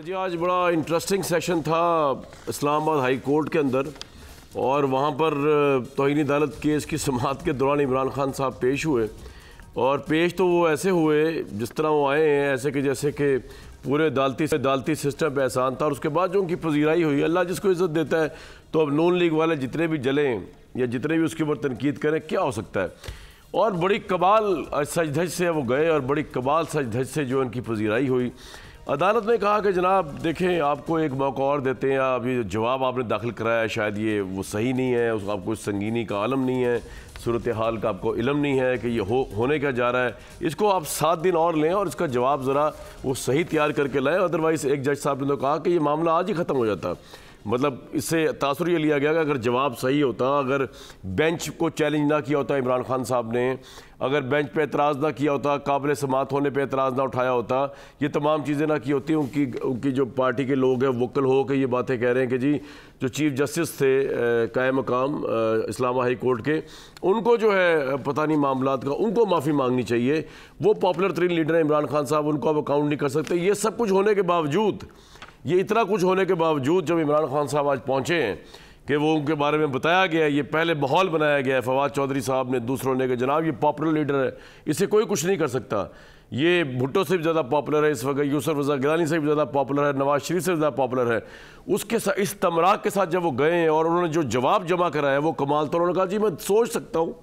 जी आज बड़ा interesting session था इस्लामाबाद हाई कोर्ट के अंदर और वहाँ पर तौहीन अदालत केस की समाअत के दौरान इमरान खान साहब पेश हुए और पेश तो वो ऐसे हुए जिस तरह वो आए हैं, ऐसे कि जैसे कि पूरे अदालती सिस्टम पे एहसान था। और उसके बाद जो उनकी पजीराई हुई, अल्लाह जिसको इज़्ज़त देता है, तो अब नून लीग वाले जितने भी जलें या जितने भी उसके ऊपर तनकीद करें क्या हो सकता है। और बड़ी कमाल सजधज से वो गए और बड़ी कमाल सजधज से जो उनकी पजीराई हुई। अदालत ने कहा कि जनाब देखें, आपको एक मौका और देते हैं, अभी जवाब आपने दाखिल कराया है, शायद ये वो सही नहीं है, उसको आपको संगीनी का आलम नहीं है, सूरत हाल का आपको इल्म नहीं है कि ये होने क्या जा रहा है, इसको आप 7 दिन और लें और इसका जवाब ज़रा वो सही तैयार करके लाएं। अदरवाइज़ एक जज साहब ने तो कहा कि ये मामला आज ही ख़त्म हो जाता। मतलब इससे तासुर ये लिया गया कि अगर जवाब सही होता, अगर बेंच को चैलेंज ना किया होता इमरान खान साहब ने, अगर बेंच पे एतराज़ ना किया होता, काबिल समाअत होने पे एतराज़ ना उठाया होता, ये तमाम चीज़ें ना की होती, उनकी जो पार्टी के लोग हैं वोकल हो के ये बातें कह रहे हैं कि जी जो चीफ़ जस्टिस थे कायम मकाम इस्लामाबाद हाई कोर्ट के, उनको जो है पता नहीं मामलात का, उनको माफ़ी मांगनी चाहिए। वो पॉपुलर तरीन लीडर हैं इमरान खान साहब, उनको आप अकाउंट नहीं कर सकते। ये सब कुछ होने के बावजूद, ये इतना कुछ होने के बावजूद जब इमरान खान साहब आज पहुँचे हैं कि वो उनके बारे में बताया गया है, ये पहले माहौल बनाया गया है, फवाद चौधरी साहब ने, दूसरों ने, कि जनाब ये पॉपुलर लीडर है, इसे कोई कुछ नहीं कर सकता, ये भुट्टो से भी ज़्यादा पॉपुलर है इस वक्त, यूसुफ रज़ा गिलानी से भी ज़्यादा पॉपुलर है, नवाज शरीफ से ज़्यादा पॉपुलर है। उसके साथ इस तमराक के साथ जब वो गए हैं और उन्होंने जो जवाब जमा कराया वो कमाल। तो उन्होंने कहा जी मैं सोच सकता हूँ,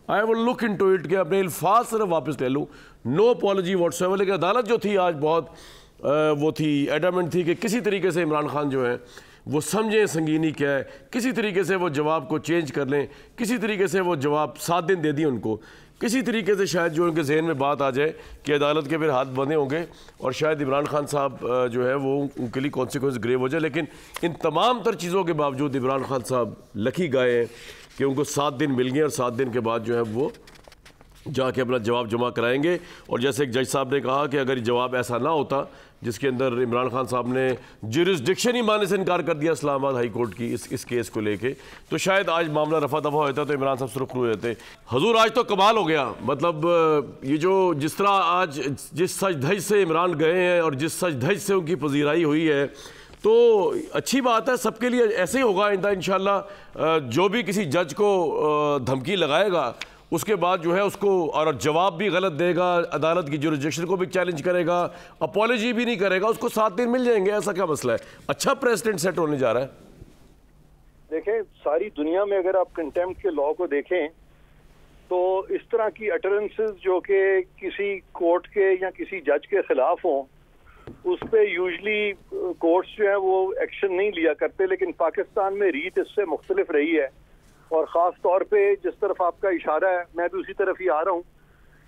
I will look into it, कि अपने अल्फाज सिर्फ वापस ले लूँ, नो अपॉलजी व्हाट्सएवर। लेकिन अदालत जो थी आज बहुत वो थी, एडामेंट थी कि किसी तरीके से इमरान खान जो है वो समझें संगीनी क्या है, किसी तरीके से वो जवाब को चेंज कर लें, किसी तरीके से वो जवाब 7 दिन दे दिए उनको, किसी तरीके से शायद जो उनके जहन में बात आ जाए कि अदालत के फिर हाथ बंधे होंगे और शायद इमरान खान साहब जो है वो उनके लिए कॉन्सिक्वेंस ग्रेव हो जाए। लेकिन इन तमाम तर चीज़ों के बावजूद इमरान खान साहब लकी गए हैं कि उनको 7 दिन मिल गए और 7 दिन के बाद जो है वो जाके अपना जवाब जमा कराएंगे। और जैसे एक जज साहब ने कहा कि अगर जवाब ऐसा ना होता जिसके अंदर इमरान खान साहब ने जुरिस्डिक्शन ही मानने से इनकार कर दिया इस्लामाबाद हाई कोर्ट की इस केस को लेके, तो शायद आज मामला रफा दफा होता तो इमरान साहब सुरखरू हो जाते। हजूर आज तो कमाल हो गया, मतलब ये जो जिस तरह आज जिस सज धज से इमरान गए हैं और जिस सज धज से उनकी पजीराई हुई है, तो अच्छी बात है, सबके लिए ऐसे ही होगा आइंदा इंशाल्लाह। जो भी किसी जज को धमकी लगाएगा उसके बाद जो है उसको और जवाब भी गलत देगा, अदालत की जुरिस्डिक्शन को भी चैलेंज करेगा, अपॉलजी भी नहीं करेगा, उसको 7 दिन मिल जाएंगे। ऐसा क्या मसला है? अच्छा प्रेसिडेंट सेट होने जा रहा है। देखें, सारी दुनिया में अगर आप कंटेम्प्ट के लॉ को देखें तो इस तरह की अटरेंसेस जो कि किसी कोर्ट के या किसी जज के खिलाफ हों, उस पर यूजली कोर्ट्स जो है वो एक्शन नहीं लिया करते। लेकिन पाकिस्तान में रीत इससे मुख्तलिफ रही है और ख़ास तौर पे जिस तरफ आपका इशारा है मैं भी उसी तरफ ही आ रहा हूँ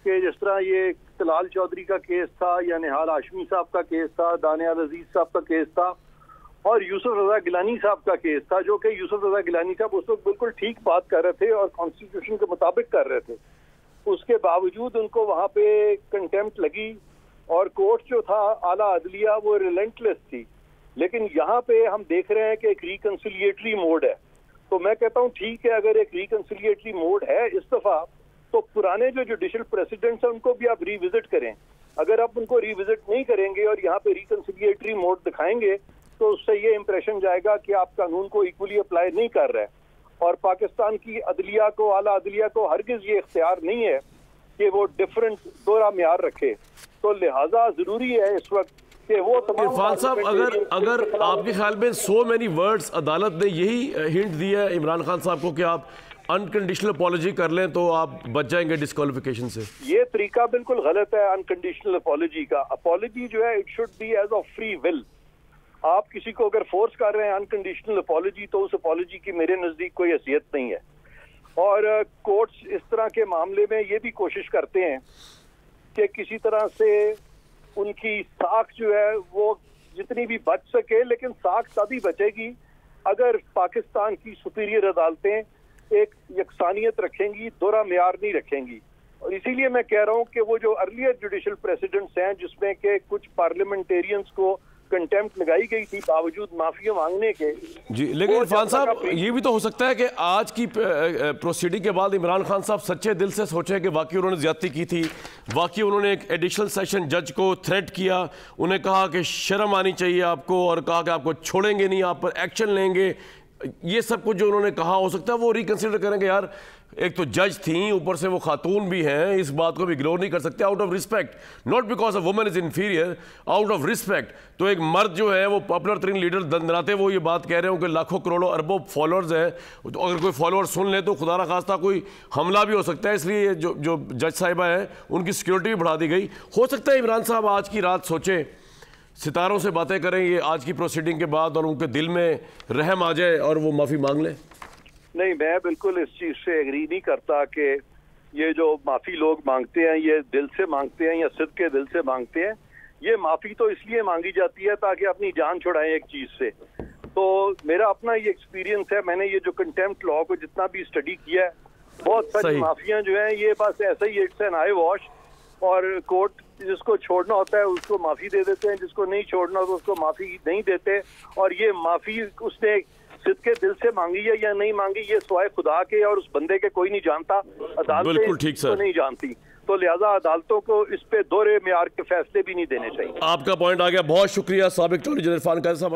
कि जिस तरह ये तलाल चौधरी का केस था या निहाल हाशमी साहब का केस था, दानियाल अजीज साहब का केस था और यूसुफ रज़ा गिलानी साहब का केस था, जो कि यूसुफ रज़ा गिलानी साहब उस वक्त बिल्कुल ठीक बात कर रहे थे और कॉन्स्टिट्यूशन के मुताबिक कर रहे थे, उसके बावजूद उनको वहाँ पे कंटेम्प्ट लगी और कोर्ट जो था आला अदलिया वो रिलेंटलेस थी। लेकिन यहाँ पे हम देख रहे हैं कि एक रिकंसिलिएटरी मोड है। तो मैं कहता हूँ ठीक है, अगर एक रिकंसिलिएटरी मोड है इस दफा, तो पुराने जो जुडिशल प्रेसिडेंट्स हैं उनको भी आप रिविजिट करें। अगर आप उनको रिविजिट नहीं करेंगे और यहाँ पे रिकंसिलिएटरी मोड दिखाएंगे तो उससे ये इंप्रेशन जाएगा कि आप कानून को इक्वली अप्लाई नहीं कर रहे हैं। और पाकिस्तान की अदलिया को, आला अदलिया को हरगिज ये इख्तियार नहीं है कि वो डिफरेंट दोहरा म्यार रखे। तो लिहाजा जरूरी है इस वक्त कि वो इरफान साहब, अगर आपके ख्याल में सो मेनी वर्ड्स अदालत ने यही हिंट दिया है इमरान खान साहब को कि आप अनकंडीशनल अपॉलजी कर लें तो आप बच जाएंगे डिस्क्वालिफिकेशन से? ये तरीका बिल्कुल गलत है अनकंडीशनल अपॉलजी का। अपॉलजी जो है it should be as of free will. आप किसी को अगर फोर्स कर रहे हैं अनकंडीशनल अपॉलजी तो उस अपॉलजी की मेरे नजदीक कोई हैसियत नहीं है। और कोर्ट्स इस तरह के मामले में ये भी कोशिश करते हैं कि किसी तरह से उनकी साख जो है वो जितनी भी बच सके, लेकिन साख तभी बचेगी अगर पाकिस्तान की सुपीरियर अदालतें एक यकसानियत रखेंगी, दोहरा म्यार नहीं रखेंगी। और इसीलिए मैं कह रहा हूँ कि वो जो अर्लियर जुडिशल प्रेसिडेंट्स हैं जिसमें के कुछ पार्लियामेंटेरियंस को कंटेम्प्ट लगाई गई थी बावजूद माफी मांगने के। जी, लेकिन इरफान साहब ये भी तो हो सकता है कि आज की प्रोसीडिंग के बाद इमरान खान साहब सच्चे दिल से सोचें कि वाकई उन्होंने ज्यादती की थी, वाकई उन्होंने एक एडिशनल सेशन जज को थ्रेट किया, उन्हें कहा कि शर्म आनी चाहिए आपको और कहा कि आपको छोड़ेंगे नहीं, आप पर एक्शन लेंगे। ये सब कुछ जो उन्होंने कहा, हो सकता है वो रिकंसिडर करेंगे, यार एक तो जज थी, ऊपर से वो खातून भी हैं, इस बात को भी इग्नोर नहीं कर सकते, out of respect, not because a woman is inferior, out of respect. तो एक मर्द जो है वो पॉपुलर तरीन लीडर दंदनाते वो ये बात कह रहे हो कि लाखों करोड़ों अरबों फॉलोअर्स हैं, तो अगर कोई फॉलोअर सुन ले तो खुदा ना खास्ता कोई हमला भी हो सकता है, इसलिए जो जज साहिबा हैं उनकी सिक्योरिटी भी बढ़ा दी गई। हो सकता है इमरान साहब आज की रात सोचें, सितारों से बातें करें ये आज की प्रोसीडिंग के बाद और उनके दिल में रहम आ जाए और वो माफ़ी मांग लें। नहीं, मैं बिल्कुल इस चीज से एग्री नहीं करता कि ये जो माफी लोग मांगते हैं ये दिल से मांगते हैं या सिद्ध के दिल से मांगते हैं। ये माफी तो इसलिए मांगी जाती है ताकि अपनी जान छुड़ाएं एक चीज से। तो मेरा अपना ये एक्सपीरियंस है, मैंने ये जो कंटेम्प्ट लॉ को जितना भी स्टडी किया है, बहुत सारी माफियां जो हैं ये बस ऐसे ही इट्स एन आई वॉश, और कोर्ट जिसको छोड़ना होता है उसको माफी दे देते हैं, जिसको नहीं छोड़ना होता उसको माफी नहीं देते। और ये माफी उसने सिद्ध के दिल से मांगी है या नहीं मांगी, ये सिवाय खुदा के और उस बंदे के कोई नहीं जानता, अदालतें तो नहीं जानती। तो लिहाजा अदालतों को इस पे दोहरे मेयार के फैसले भी नहीं देने चाहिए। आपका पॉइंट आ गया, बहुत शुक्रिया साबिक अटॉर्नी जनरल इरफान काजी साहब।